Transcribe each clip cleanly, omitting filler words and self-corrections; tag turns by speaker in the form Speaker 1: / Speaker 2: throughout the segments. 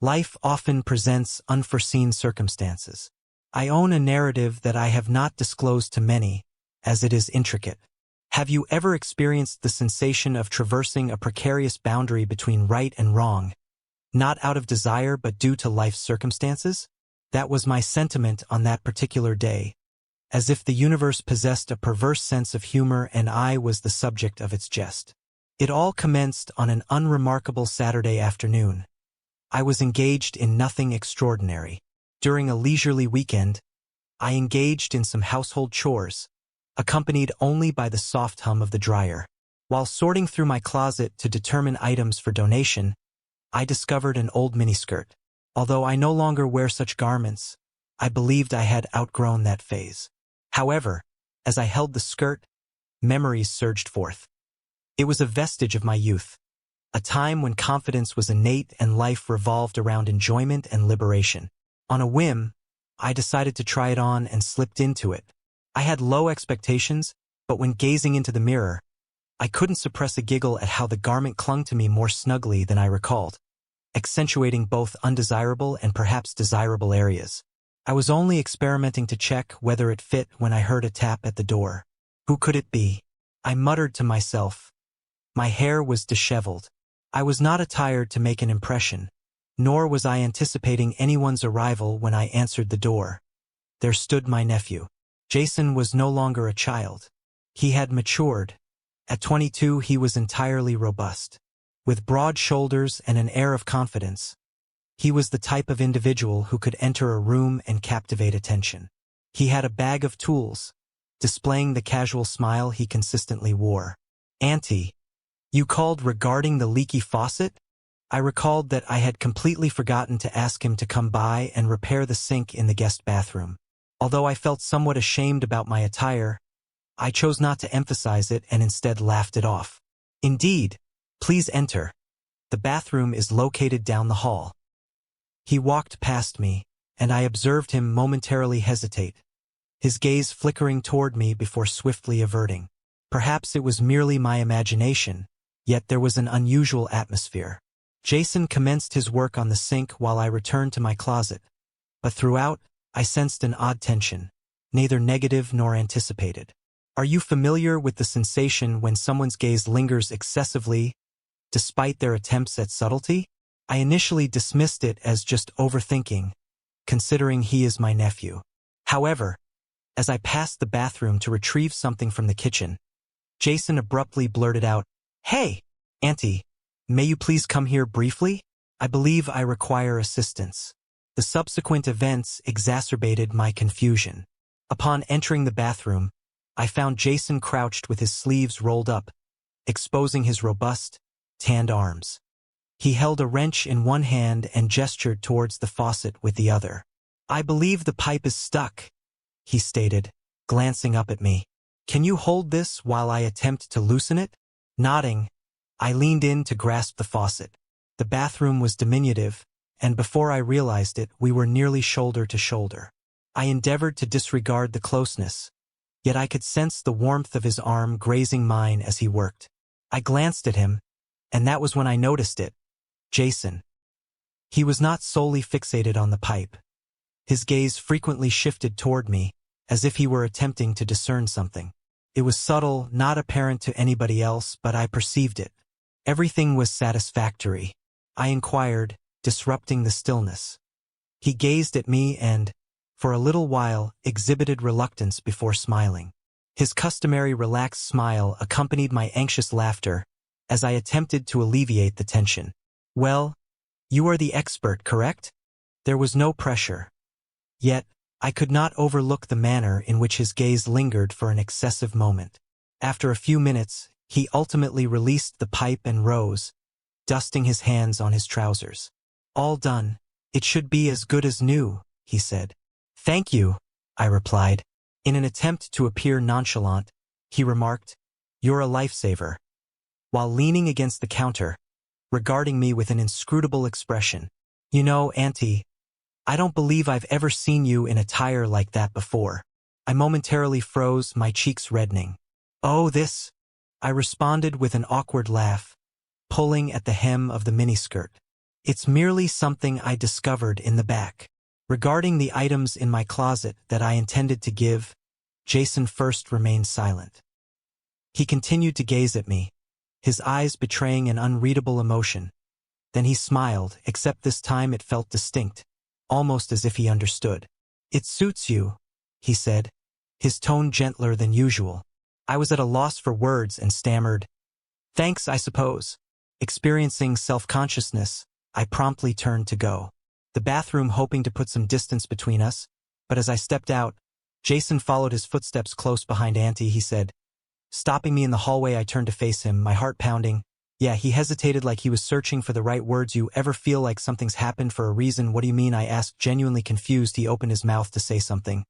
Speaker 1: Life often presents unforeseen circumstances. I own a narrative that I have not disclosed to many, as it is intricate. Have you ever experienced the sensation of traversing a precarious boundary between right and wrong, not out of desire but due to life's circumstances? That was my sentiment on that particular day, as if the universe possessed a perverse sense of humor and I was the subject of its jest. It all commenced on an unremarkable Saturday afternoon. I was engaged in nothing extraordinary. During a leisurely weekend, I engaged in some household chores, accompanied only by the soft hum of the dryer. While sorting through my closet to determine items for donation, I discovered an old miniskirt. Although I no longer wear such garments, I believed I had outgrown that phase. However, as I held the skirt, memories surged forth. It was a vestige of my youth, a time when confidence was innate and life revolved around enjoyment and liberation. On a whim, I decided to try it on and slipped into it. I had low expectations, but when gazing into the mirror, I couldn't suppress a giggle at how the garment clung to me more snugly than I recalled, accentuating both undesirable and perhaps desirable areas. I was only experimenting to check whether it fit when I heard a tap at the door. Who could it be? I muttered to myself. My hair was disheveled. I was not attired to make an impression, nor was I anticipating anyone's arrival when I answered the door. There stood my nephew. Jason was no longer a child. He had matured. At 22, he was entirely robust. With broad shoulders and an air of confidence, he was the type of individual who could enter a room and captivate attention. He had a bag of tools, displaying the casual smile he consistently wore. "Auntie, you called regarding the leaky faucet?" I recalled that I had completely forgotten to ask him to come by and repair the sink in the guest bathroom. Although I felt somewhat ashamed about my attire, I chose not to emphasize it and instead laughed it off. "Indeed, please enter. The bathroom is located down the hall." He walked past me, and I observed him momentarily hesitate, his gaze flickering toward me before swiftly averting. Perhaps it was merely my imagination, yet there was an unusual atmosphere. Jason commenced his work on the sink while I returned to my closet, but throughout, I sensed an odd tension, neither negative nor anticipated. Are you familiar with the sensation when someone's gaze lingers excessively, despite their attempts at subtlety? I initially dismissed it as just overthinking, considering he is my nephew. However, as I passed the bathroom to retrieve something from the kitchen, Jason abruptly blurted out, "Hey, Auntie, may you please come here briefly? I believe I require assistance." The subsequent events exacerbated my confusion. Upon entering the bathroom, I found Jason crouched with his sleeves rolled up, exposing his robust, tanned arms. He held a wrench in one hand and gestured towards the faucet with the other. "I believe the pipe is stuck," he stated, glancing up at me. "Can you hold this while I attempt to loosen it?" Nodding, I leaned in to grasp the faucet. The bathroom was diminutive, and before I realized it, we were nearly shoulder to shoulder. I endeavored to disregard the closeness, yet I could sense the warmth of his arm grazing mine as he worked. I glanced at him, and that was when I noticed it. Jason. He was not solely fixated on the pipe. His gaze frequently shifted toward me, as if he were attempting to discern something. It was subtle, not apparent to anybody else, but I perceived it. "Everything was satisfactory?" I inquired, disrupting the stillness. He gazed at me and, for a little while, exhibited reluctance before smiling. His customary relaxed smile accompanied my anxious laughter as I attempted to alleviate the tension. "Well, you are the expert, correct?" There was no pressure. Yet, I could not overlook the manner in which his gaze lingered for an excessive moment. After a few minutes, he ultimately released the pipe and rose, dusting his hands on his trousers. "All done. It should be as good as new," he said. "Thank you," I replied. In an attempt to appear nonchalant, he remarked, "You're a lifesaver," while leaning against the counter, regarding me with an inscrutable expression. "You know, Auntie, I don't believe I've ever seen you in attire like that before." I momentarily froze, my cheeks reddening. "Oh, this," I responded with an awkward laugh, pulling at the hem of the miniskirt. It's merely something I discovered in the back. Regarding the items in my closet that I intended to give, Jason first remained silent. He continued to gaze at me, his eyes betraying an unreadable emotion. Then he smiled, except this time it felt distinct, almost as if he understood. "It suits you," he said, his tone gentler than usual. I was at a loss for words and stammered, "Thanks, I suppose." Experiencing self-consciousness, I promptly turned to go. The bathroom hoping to put some distance between us, but as I stepped out, Jason followed his footsteps close behind Auntie. He said, stopping me in the hallway. I turned to face him, my heart pounding. Yeah, he hesitated like he was searching for the right words. "You ever feel like something's happened for a reason?" "What do you mean?" I asked, genuinely confused. He opened his mouth to say something,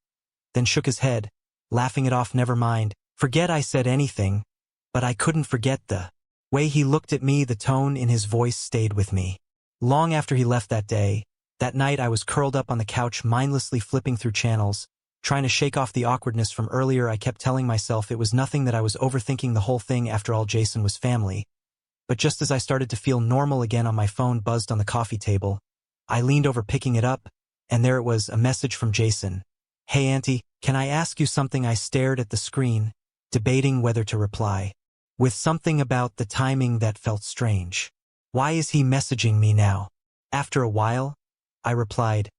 Speaker 1: then shook his head, laughing it off. "Never mind. Forget I said anything." But I couldn't forget the way he looked at me. The tone in his voice stayed with me. Long after he left that night I was curled up on the couch, mindlessly flipping through channels, trying to shake off the awkwardness from earlier. I kept telling myself it was nothing, that I was overthinking the whole thing. After all, Jason was family. But just as I started to feel normal again, my phone buzzed on the coffee table. I leaned over, picking it up, and there it was, a message from Jason. "Hey Auntie, can I ask you something?" I stared at the screen, debating whether to reply, with something about the timing that felt strange. Why is he messaging me now? After a while, I replied,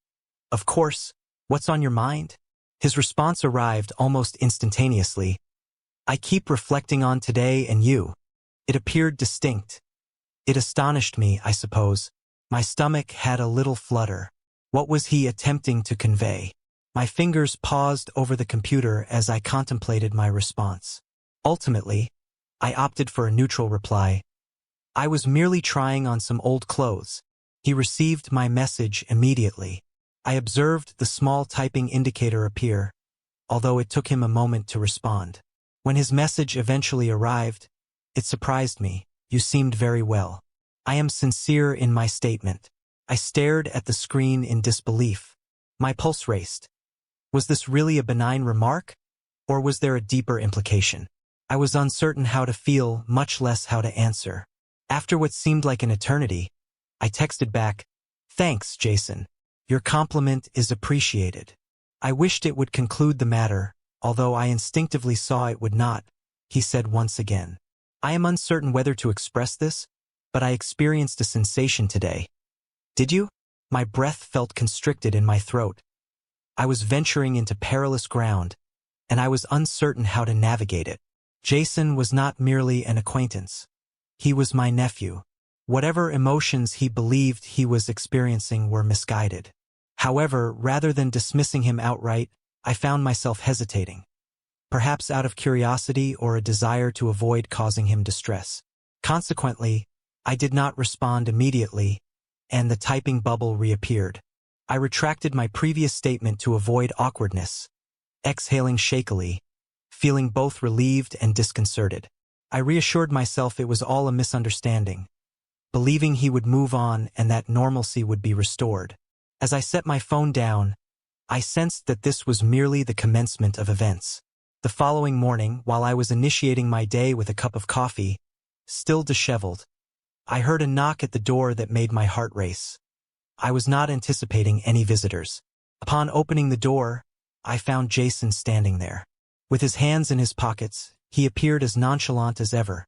Speaker 1: "Of course, what's on your mind?" His response arrived almost instantaneously. "I keep reflecting on today and you." It appeared distinct. It astonished me, I suppose. My stomach had a little flutter. What was he attempting to convey? My fingers paused over the computer as I contemplated my response. Ultimately, I opted for a neutral reply. "I was merely trying on some old clothes." He received my message immediately. I observed the small typing indicator appear, although it took him a moment to respond. When his message eventually arrived, it surprised me. "You seemed very well. I am sincere in my statement." I stared at the screen in disbelief. My pulse raced. Was this really a benign remark, or was there a deeper implication? I was uncertain how to feel, much less how to answer. After what seemed like an eternity, I texted back, "Thanks, Jason. Your compliment is appreciated." I wished it would conclude the matter, although I instinctively saw it would not. He said once again, "I am uncertain whether to express this, but I experienced a sensation today." "Did you?" My breath felt constricted in my throat. I was venturing into perilous ground, and I was uncertain how to navigate it. Jason was not merely an acquaintance. He was my nephew. Whatever emotions he believed he was experiencing were misguided. However, rather than dismissing him outright, I found myself hesitating. Perhaps out of curiosity or a desire to avoid causing him distress. Consequently, I did not respond immediately, and the typing bubble reappeared. I retracted my previous statement to avoid awkwardness, exhaling shakily, feeling both relieved and disconcerted. I reassured myself it was all a misunderstanding, believing he would move on and that normalcy would be restored. As I set my phone down, I sensed that this was merely the commencement of events. The following morning, while I was initiating my day with a cup of coffee, still disheveled, I heard a knock at the door that made my heart race. I was not anticipating any visitors. Upon opening the door, I found Jason standing there. With his hands in his pockets, he appeared as nonchalant as ever.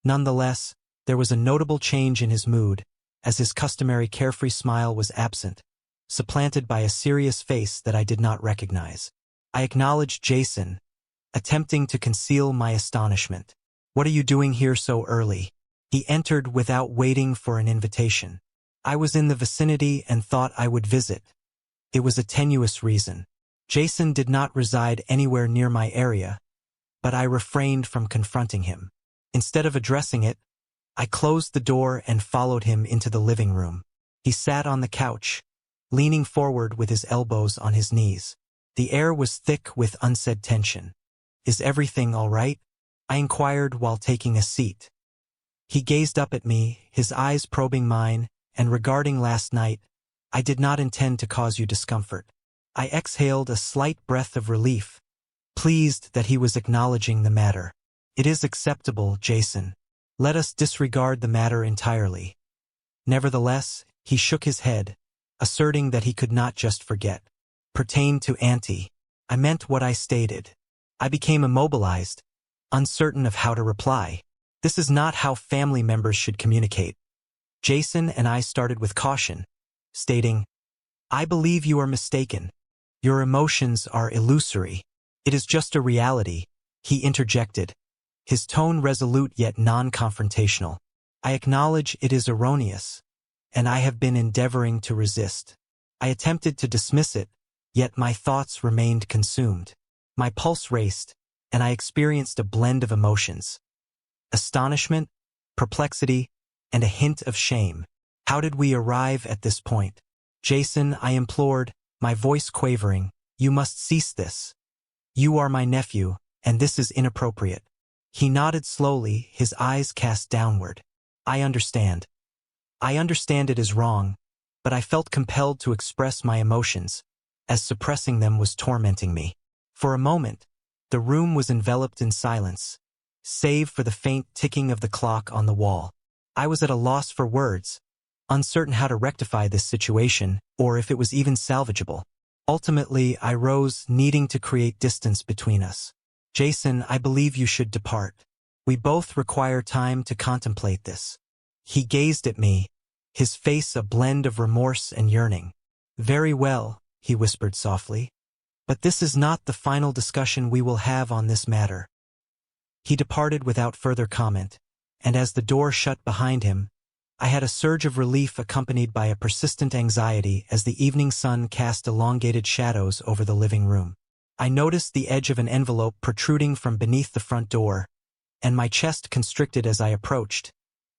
Speaker 1: Nonetheless, there was a notable change in his mood, as his customary carefree smile was absent, supplanted by a serious face that I did not recognize. I acknowledged Jason, attempting to conceal my astonishment. "What are you doing here so early?" He entered without waiting for an invitation. "I was in the vicinity and thought I would visit." It was a tenuous reason. Jason did not reside anywhere near my area, but I refrained from confronting him. Instead of addressing it, I closed the door and followed him into the living room. He sat on the couch, leaning forward with his elbows on his knees. The air was thick with unsaid tension. "Is everything all right?" I inquired while taking a seat. He gazed up at me, his eyes probing mine, and regarding last night, "I did not intend to cause you discomfort." I exhaled a slight breath of relief, pleased that he was acknowledging the matter. "It is acceptable, Jason. Let us disregard the matter entirely." Nevertheless, He shook his head, asserting that he could not just forget. Pertained to Auntie. I meant what I stated. I became immobilized, uncertain of how to reply. This is not how family members should communicate. Jason and I started with caution, stating, I believe you are mistaken. Your emotions are illusory. It is just a reality, he interjected, his tone resolute yet non-confrontational. I acknowledge it is erroneous, and I have been endeavoring to resist. I attempted to dismiss it, yet my thoughts remained consumed. My pulse raced, and I experienced a blend of emotions. Astonishment, perplexity, and a hint of shame. How did we arrive at this point? Jason, I implored, my voice quavering, you must cease this. You are my nephew, and this is inappropriate. He nodded slowly, his eyes cast downward. I understand. I understand it is wrong, but I felt compelled to express my emotions, as suppressing them was tormenting me. For a moment, the room was enveloped in silence, save for the faint ticking of the clock on the wall. I was at a loss for words, uncertain how to rectify this situation, or if it was even salvageable. Ultimately, I rose, needing to create distance between us. Jason, I believe you should depart. We both require time to contemplate this. He gazed at me, his face a blend of remorse and yearning. Very well, he whispered softly. But this is not the final discussion we will have on this matter. He departed without further comment, and as the door shut behind him, I had a surge of relief accompanied by a persistent anxiety as the evening sun cast elongated shadows over the living room. I noticed the edge of an envelope protruding from beneath the front door, and my chest constricted as I approached,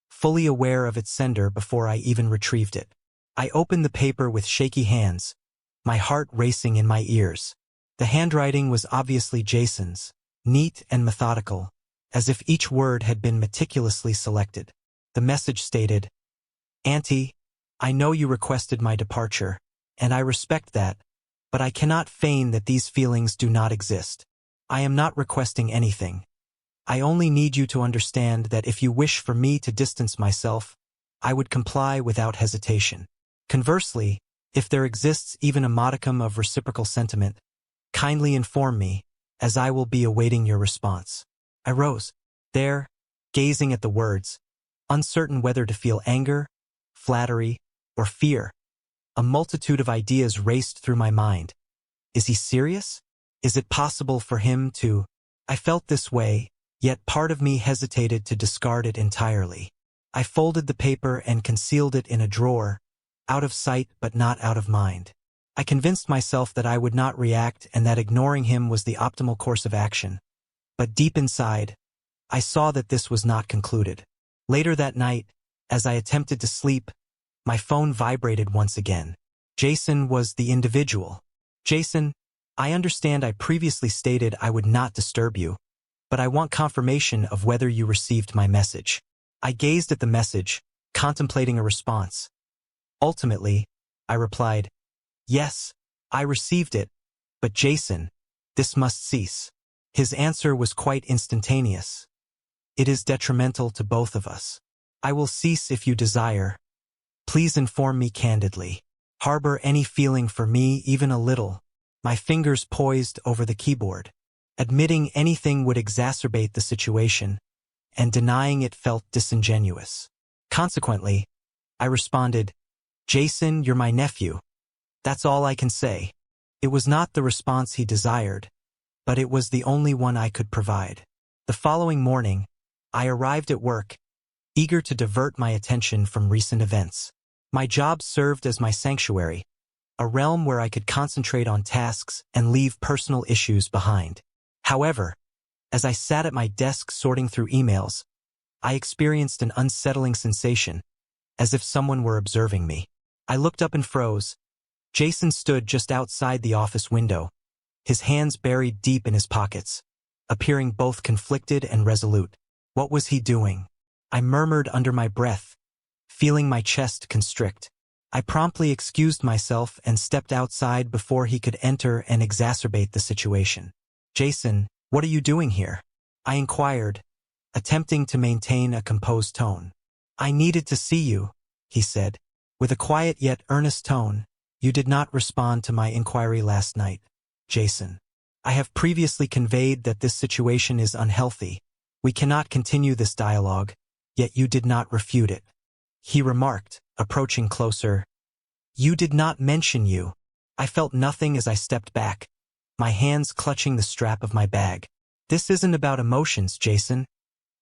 Speaker 1: fully aware of its sender before I even retrieved it. I opened the paper with shaky hands, my heart racing in my ears. The handwriting was obviously Jason's, neat and methodical, as if each word had been meticulously selected. The message stated, Auntie, I know you requested my departure, and I respect that, but I cannot feign that these feelings do not exist. I am not requesting anything. I only need you to understand that if you wish for me to distance myself, I would comply without hesitation. Conversely, if there exists even a modicum of reciprocal sentiment, kindly inform me, as I will be awaiting your response. I rose, there, gazing at the words, uncertain whether to feel anger, flattery, or fear. A multitude of ideas raced through my mind. Is he serious? Is it possible for him to? I felt this way, yet part of me hesitated to discard it entirely. I folded the paper and concealed it in a drawer, out of sight but not out of mind. I convinced myself that I would not react and that ignoring him was the optimal course of action. But deep inside, I saw that this was not concluded. Later that night, as I attempted to sleep, my phone vibrated once again. Jason was the individual. Jason, I understand I previously stated I would not disturb you, but I want confirmation of whether you received my message. I gazed at the message, contemplating a response. Ultimately, I replied, yes, I received it, but Jason, this must cease. His answer was quite instantaneous. It is detrimental to both of us. I will cease if you desire. Please inform me candidly. Harbor any feeling for me, even a little. My fingers poised over the keyboard. Admitting anything would exacerbate the situation, and denying it felt disingenuous. Consequently, I responded, Jason, you're my nephew. That's all I can say. It was not the response he desired, but it was the only one I could provide. The following morning, I arrived at work, eager to divert my attention from recent events. My job served as my sanctuary, a realm where I could concentrate on tasks and leave personal issues behind. However, as I sat at my desk sorting through emails, I experienced an unsettling sensation, as if someone were observing me. I looked up and froze. Jason stood just outside the office window, his hands buried deep in his pockets, appearing both conflicted and resolute. What was he doing? I murmured under my breath, feeling my chest constrict. I promptly excused myself and stepped outside before he could enter and exacerbate the situation. Jason, what are you doing here? I inquired, attempting to maintain a composed tone. I needed to see you, he said, With a quiet yet earnest tone, "You did not respond to my inquiry last night, Jason. I have previously conveyed that this situation is unhealthy. We cannot continue this dialogue, yet you did not refute it," he remarked, approaching closer. "You did not mention you." I felt nothing as I stepped back, my hands clutching the strap of my bag. "This isn't about emotions, Jason.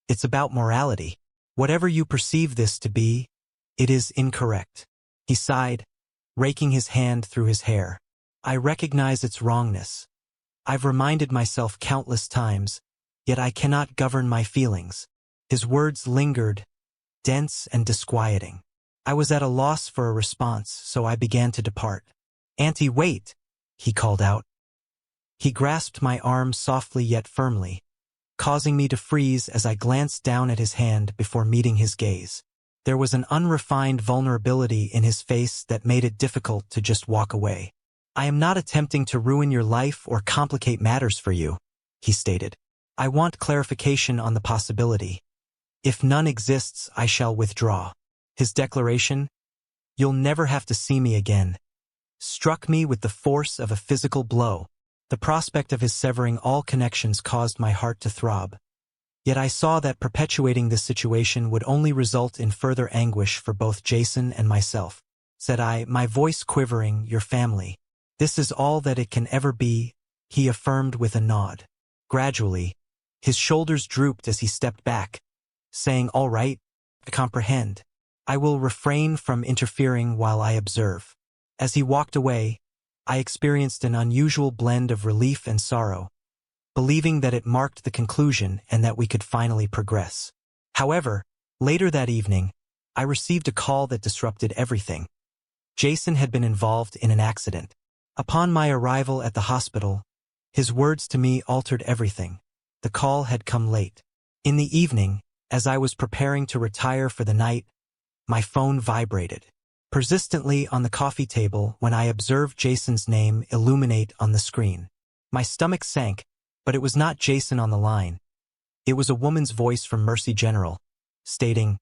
Speaker 1: It's about morality. Whatever you perceive this to be, it is incorrect." He sighed, raking his hand through his hair. "I recognize its wrongness. I've reminded myself countless times, yet I cannot govern my feelings." His words lingered, dense and disquieting. I was at a loss for a response, so I began to depart. "Auntie, wait!" he called out. He grasped my arm softly yet firmly, causing me to freeze as I glanced down at his hand before meeting his gaze. There was an unrefined vulnerability in his face that made it difficult to just walk away. "I am not attempting to ruin your life or complicate matters for you," he stated. "I want clarification on the possibility. If none exists, I shall withdraw." His declaration, "You'll never have to see me again," struck me with the force of a physical blow. The prospect of his severing all connections caused my heart to throb. Yet I saw that perpetuating this situation would only result in further anguish for both Jason and myself. Said I, my voice quivering, "Your family. This is all that it can ever be," he affirmed with a nod. Gradually, his shoulders drooped as he stepped back, saying, "All right, I comprehend. I will refrain from interfering while I observe." As he walked away, I experienced an unusual blend of relief and sorrow, believing that it marked the conclusion and that we could finally progress. However, later that evening, I received a call that disrupted everything. Jason had been involved in an accident. Upon my arrival at the hospital, his words to me altered everything. The call had come late. In the evening, as I was preparing to retire for the night, my phone vibrated persistently on the coffee table when I observed Jason's name illuminate on the screen. My stomach sank, but it was not Jason on the line. It was a woman's voice from Mercy General, stating,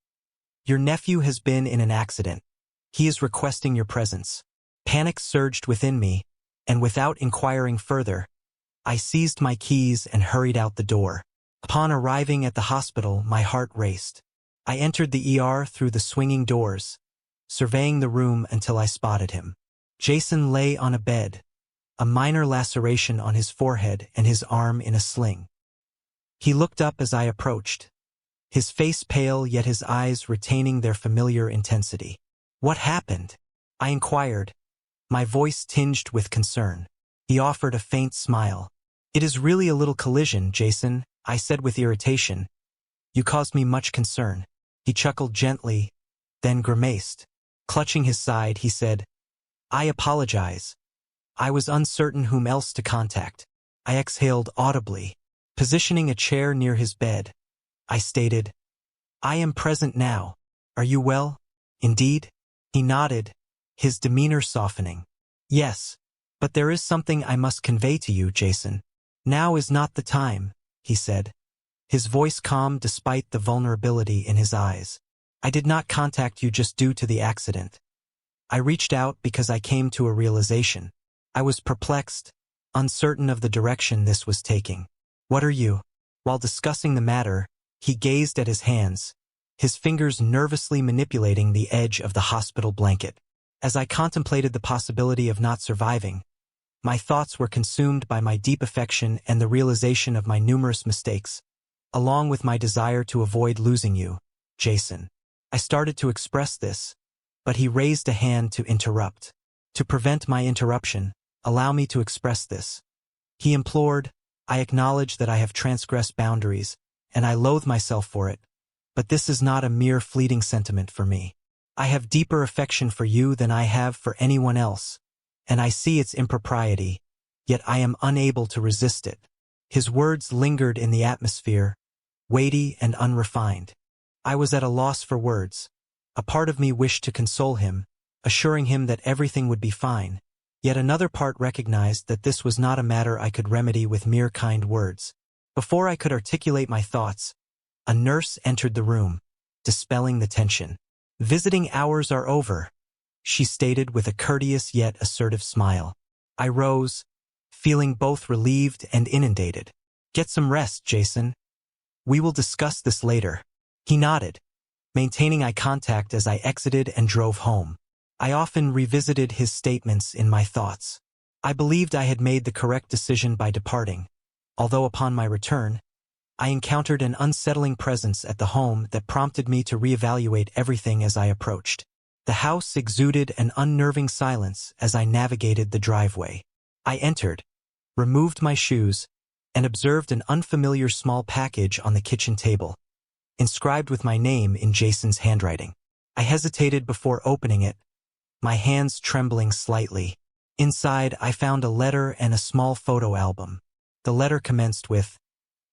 Speaker 1: "Your nephew has been in an accident. He is requesting your presence." Panic surged within me, and without inquiring further, I seized my keys and hurried out the door. Upon arriving at the hospital, my heart raced. I entered the ER through the swinging doors, surveying the room until I spotted him. Jason lay on a bed, a minor laceration on his forehead and his arm in a sling. He looked up as I approached, his face pale yet his eyes retaining their familiar intensity. "What happened?" I inquired, my voice tinged with concern. He offered a faint smile. "It is really a little collision, Jason," I said with irritation. "You caused me much concern." He chuckled gently, then grimaced. Clutching his side, he said, "I apologize. I was uncertain whom else to contact." I exhaled audibly. Positioning a chair near his bed, I stated, "I am present now. Are you well?" "Indeed?" He nodded, his demeanor softening. "Yes, but there is something I must convey to you, Jason." "Now is not the time," he said, his voice calm despite the vulnerability in his eyes. "I did not contact you just due to the accident. I reached out because I came to a realization. I was perplexed, uncertain of the direction this was taking." "What are you?" While discussing the matter, he gazed at his hands, his fingers nervously manipulating the edge of the hospital blanket. As I contemplated the possibility of not surviving, my thoughts were consumed by my deep affection and the realization of my numerous mistakes, along with my desire to avoid losing you, Jason. I started to express this, but he raised a hand to interrupt. "To prevent my interruption, allow me to express this," he implored. "I acknowledge that I have transgressed boundaries, and I loathe myself for it, but this is not a mere fleeting sentiment for me. I have deeper affection for you than I have for anyone else, and I see its impropriety, yet I am unable to resist it." His words lingered in the atmosphere, weighty and unrefined. I was at a loss for words. A part of me wished to console him, assuring him that everything would be fine, yet another part recognized that this was not a matter I could remedy with mere kind words. Before I could articulate my thoughts, a nurse entered the room, dispelling the tension. "Visiting hours are over," she stated with a courteous yet assertive smile. I rose, feeling both relieved and inundated. Get some rest, Jason. We will discuss this later. He nodded, maintaining eye contact as I exited and drove home. I often revisited his statements in my thoughts. I believed I had made the correct decision by departing, although upon my return, I encountered an unsettling presence at the home that prompted me to reevaluate everything as I approached. The house exuded an unnerving silence as I navigated the driveway. I entered, removed my shoes, and observed an unfamiliar small package on the kitchen table, inscribed with my name in Jason's handwriting. I hesitated before opening it, my hands trembling slightly. Inside, I found a letter and a small photo album. The letter commenced with,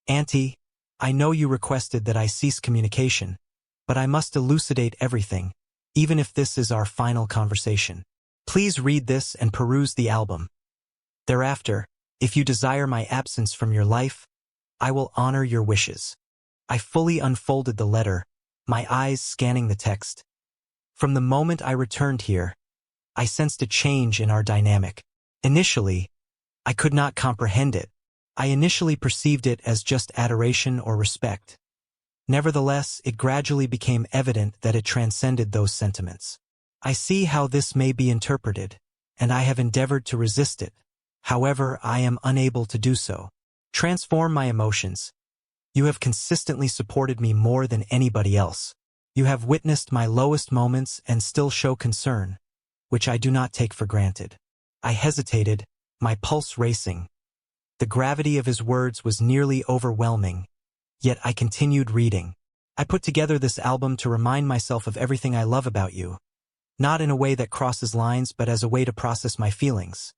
Speaker 1: "Auntie, I know you requested that I cease communication, but I must elucidate everything, even if this is our final conversation. Please read this and peruse the album. Thereafter, if you desire my absence from your life, I will honor your wishes." I fully unfolded the letter, my eyes scanning the text. From the moment I returned here, I sensed a change in our dynamic. Initially, I could not comprehend it. I initially perceived it as just adoration or respect. Nevertheless, it gradually became evident that it transcended those sentiments. I see how this may be interpreted, and I have endeavored to resist it. However, I am unable to do so. Transform my emotions. You have consistently supported me more than anybody else. You have witnessed my lowest moments and still show concern, which I do not take for granted. I hesitated, my pulse racing. The gravity of his words was nearly overwhelming, yet I continued reading. I put together this album to remind myself of everything I love about you, not in a way that crosses lines but as a way to process my feelings.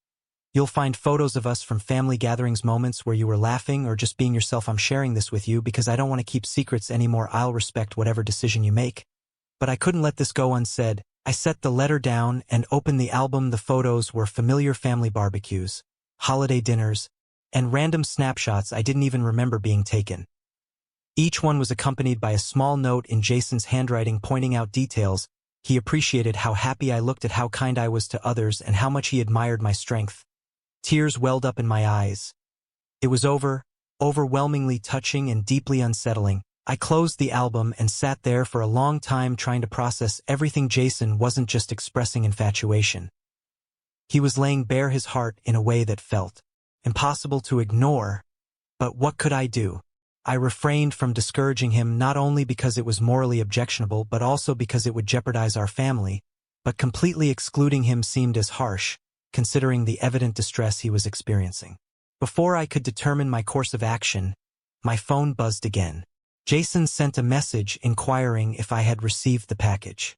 Speaker 1: You'll find photos of us from family gatherings, moments where you were laughing or just being yourself. I'm sharing this with you because I don't want to keep secrets anymore. I'll respect whatever decision you make. But I couldn't let this go unsaid. I set the letter down and opened the album. The photos were familiar family barbecues, holiday dinners, and random snapshots I didn't even remember being taken. Each one was accompanied by a small note in Jason's handwriting pointing out details. He appreciated how happy I looked, at how kind I was to others, and how much he admired my strength. Tears welled up in my eyes. It was overwhelmingly touching and deeply unsettling. I closed the album and sat there for a long time trying to process everything. Jason wasn't just expressing infatuation. He was laying bare his heart in a way that felt impossible to ignore. But what could I do? I refrained from discouraging him, not only because it was morally objectionable but also because it would jeopardize our family. But completely excluding him seemed as harsh, considering the evident distress he was experiencing. Before I could determine my course of action, my phone buzzed again. Jason sent a message inquiring if I had received the package.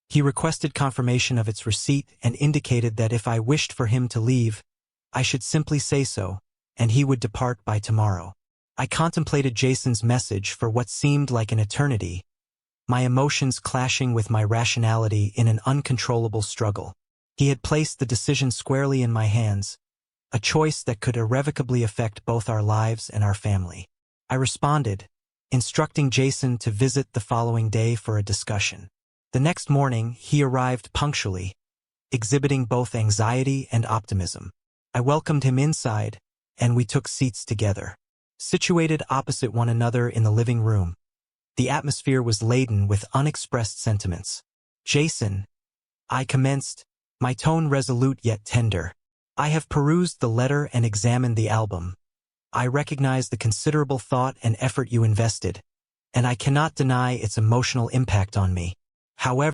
Speaker 1: He requested confirmation of its receipt and indicated that if I wished for him to leave, I should simply say so, and he would depart by tomorrow. I contemplated Jason's message for what seemed like an eternity, my emotions clashing with my rationality in an uncontrollable struggle. He had placed the decision squarely in my hands, a choice that could irrevocably affect both our lives and our family. I responded, instructing Jason to visit the following day for a discussion. The next morning, he arrived punctually, exhibiting both anxiety and optimism. I welcomed him inside, and we took seats together. Situated opposite one another in the living room, the atmosphere was laden with unexpressed sentiments. "Jason," I commenced, my tone resolute yet tender, "I have perused the letter and examined the album. I recognize the considerable thought and effort you invested, and I cannot deny its emotional impact on me. However,